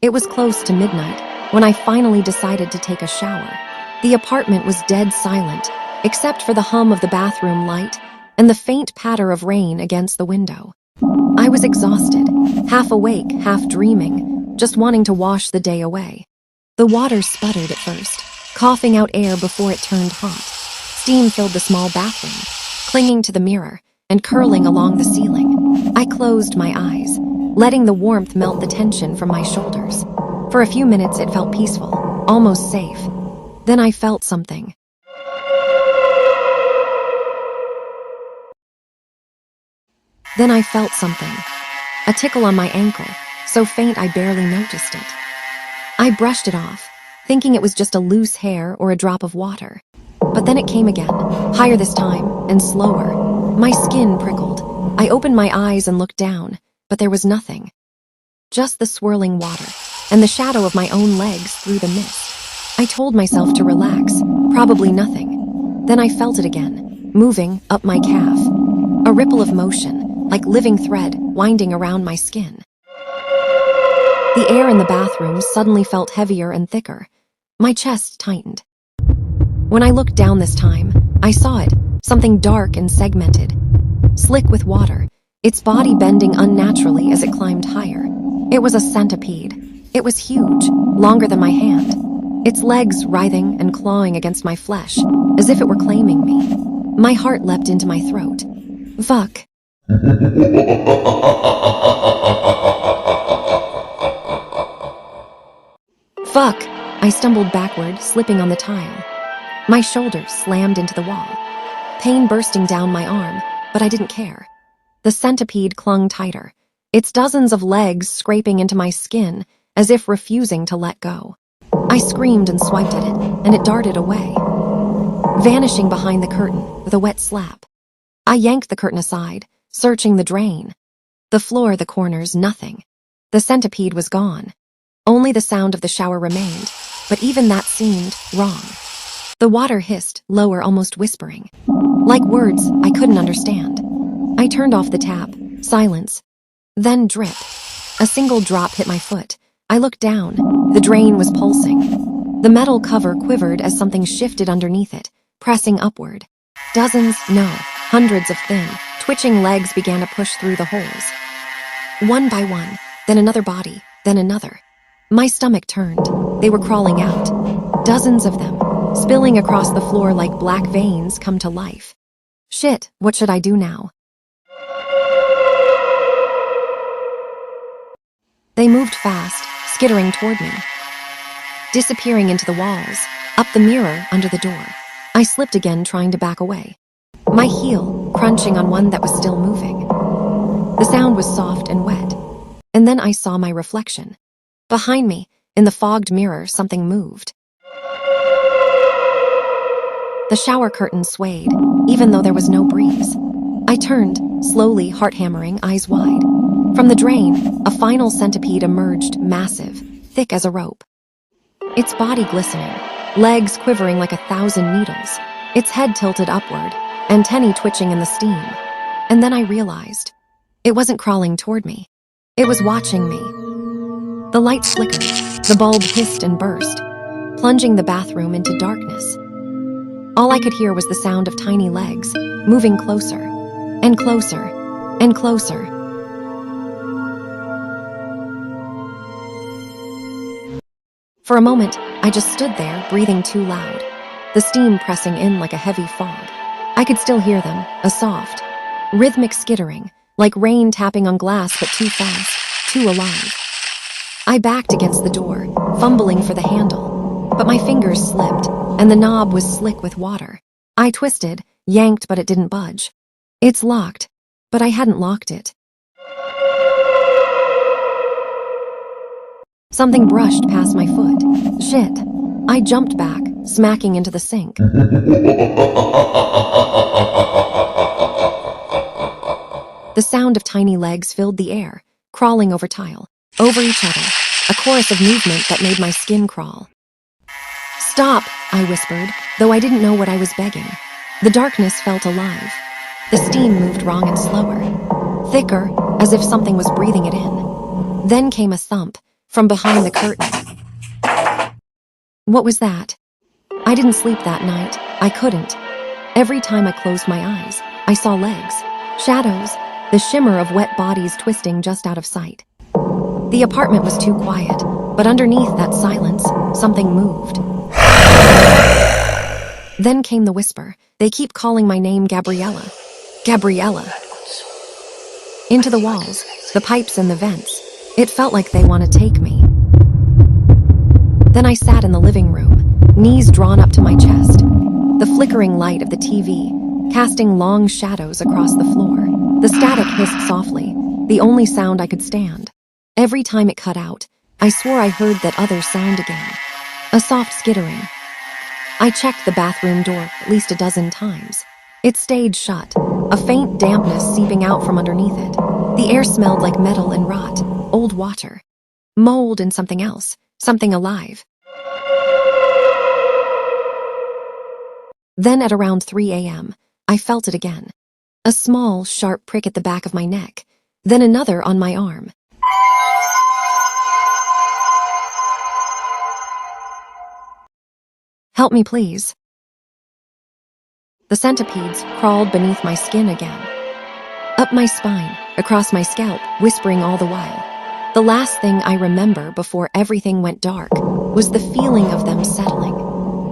It was close to midnight when I finally decided to take a shower. The apartment was dead silent, except for the hum of the bathroom light and the faint patter of rain against the window. I was exhausted, half awake, half dreaming, just wanting to wash the day away. The water sputtered at first, coughing out air before it turned hot. Steam filled the small bathroom, clinging to the mirror and curling along the ceiling. I closed my eyes, letting the warmth melt the tension from my shoulders. For a few minutes it felt peaceful, almost safe. Then I felt something. A tickle on my ankle, so faint I barely noticed it. I brushed it off, thinking it was just a loose hair or a drop of water. But then it came again, higher this time, and slower. My skin prickled. I opened my eyes and looked down, but there was nothing. Just the swirling water, and the shadow of my own legs through the mist. I told myself to relax, probably nothing. Then I felt it again, moving up my calf. A ripple of motion, like living thread winding around my skin. The air in the bathroom suddenly felt heavier and thicker. My chest tightened. When I looked down this time, I saw it, something dark and segmented. Slick with water, its body bending unnaturally as it climbed higher. It was a centipede. It was huge, longer than my hand. Its legs writhing and clawing against my flesh, as if it were claiming me. My heart leapt into my throat. Fuck. Fuck! I stumbled backward, slipping on the tile. My shoulders slammed into the wall. Pain bursting down my arm, but I didn't care. The centipede clung tighter, its dozens of legs scraping into my skin as if refusing to let go. I screamed and swiped at it, and it darted away, vanishing behind the curtain with a wet slap. I yanked the curtain aside, searching the drain. The floor, the corners, nothing. The centipede was gone. Only the sound of the shower remained, but even that seemed wrong. The water hissed, lower, almost whispering. Like words I couldn't understand. I turned off the tap. Silence. Then drip. A single drop hit my foot. I looked down. The drain was pulsing. The metal cover quivered as something shifted underneath it, pressing upward. Dozens, no, hundreds of thin, twitching legs began to push through the holes. One by one, then another body, then another. My stomach turned. They were crawling out. Dozens of them, spilling across the floor like black veins come to life. Shit, what should I do now? They moved fast, skittering toward me, disappearing into the walls, up the mirror, under the door. I slipped again, trying to back away. My heel crunching on one that was still moving. The sound was soft and wet. And then I saw my reflection. Behind me, in the fogged mirror, something moved. The shower curtain swayed, even though there was no breeze. I turned, slowly, heart hammering, eyes wide. From the drain, a final centipede emerged, massive, thick as a rope. Its body glistening, legs quivering like 1,000 needles, its head tilted upward, antennae twitching in the steam. And then I realized, it wasn't crawling toward me. It was watching me. The lights flickered, the bulb hissed and burst, plunging the bathroom into darkness. All I could hear was the sound of tiny legs, moving closer, and closer, and closer. For a moment, I just stood there, breathing too loud, the steam pressing in like a heavy fog. I could still hear them, a soft, rhythmic skittering, like rain tapping on glass but too fast, too alive. I backed against the door, fumbling for the handle, but my fingers slipped, and the knob was slick with water. I twisted, yanked, but it didn't budge. It's locked, but I hadn't locked it. Something brushed past my foot. Shit. I jumped back, smacking into the sink. The sound of tiny legs filled the air, crawling over tile, over each other, a chorus of movement that made my skin crawl. Stop, I whispered, though I didn't know what I was begging. The darkness felt alive. The steam moved wrong and slower, thicker, as if something was breathing it in. Then came a thump, from behind the curtain. What was that? I didn't sleep that night. I couldn't. Every time I closed my eyes, I saw legs, shadows, the shimmer of wet bodies twisting just out of sight. The apartment was too quiet, but underneath that silence, something moved. Then came the whisper. They keep calling my name Gabriella. Gabriella. Into the walls, the pipes and the vents. It felt like they want to take me. Then I sat in the living room, knees drawn up to my chest. The flickering light of the TV, casting long shadows across the floor. The static hissed softly, the only sound I could stand. Every time it cut out, I swore I heard that other sound again. A soft skittering. I checked the bathroom door at least a dozen times. It stayed shut, a faint dampness seeping out from underneath it. The air smelled like metal and rot, old water, mold and something else, something alive. Then at around 3 a.m., I felt it again. A small, sharp prick at the back of my neck, then another on my arm. Help me, please. The centipedes crawled beneath my skin again. Up my spine, across my scalp, whispering all the while. The last thing I remember before everything went dark was the feeling of them settling.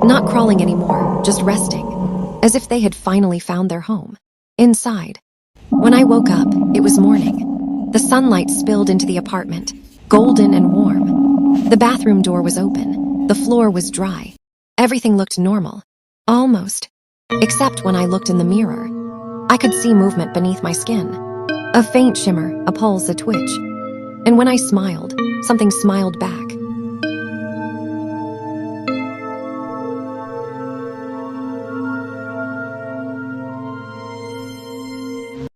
Not crawling anymore, just resting, as if they had finally found their home. Inside. When I woke up, it was morning. The sunlight spilled into the apartment, golden and warm. The bathroom door was open. The floor was dry. Everything looked normal. Almost. Except when I looked in the mirror. I could see movement beneath my skin. A faint shimmer, a pulse, a twitch. And when I smiled, something smiled back.